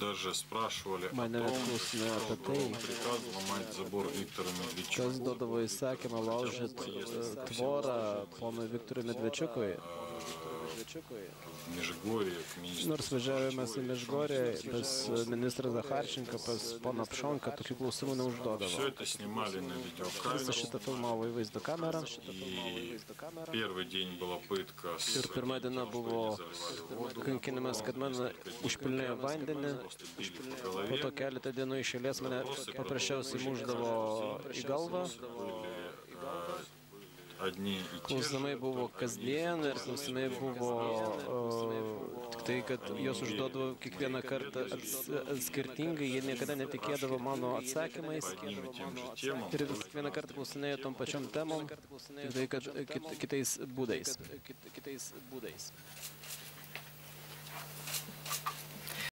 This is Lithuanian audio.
даже спрашивали о Mane том, klausinėjo apie кто tai, дал приказ ломать забор Виктору kas Медведчуку. duodavo įsakymą laužyti tvorą ponui Viktorui Medvedčiukui. В Межгорье к министру Nors važiavome į Захарченко. Mežgorį pas ministrą Zacharčenką, pas poną Pšonką, tokių klausimų Все neužduodavo. это снимали на Visą видеокамеру. šitą filmavo į vaizdo kamerą. И первый день была пытка с Ir pirmą dieną тем, что buvo они заливали воду. kankinimas, kad mane užpilnėjo vandenį. Просто били по Po голове. to keletą dienų iš eilės mane paprasčiausiai muždavo į galvą. Одни и те Klausimai же, buvo только kasdien ir klausimai buvo tik tai, kad juos užduodavo kiekvieną kartą skirtingai, jie niekada netikėdavo mano atsakymais одним и тем же темам, ir kiekvieną kartą klausinėjo tom pačiom temom, tik tai, kad kitais būdais.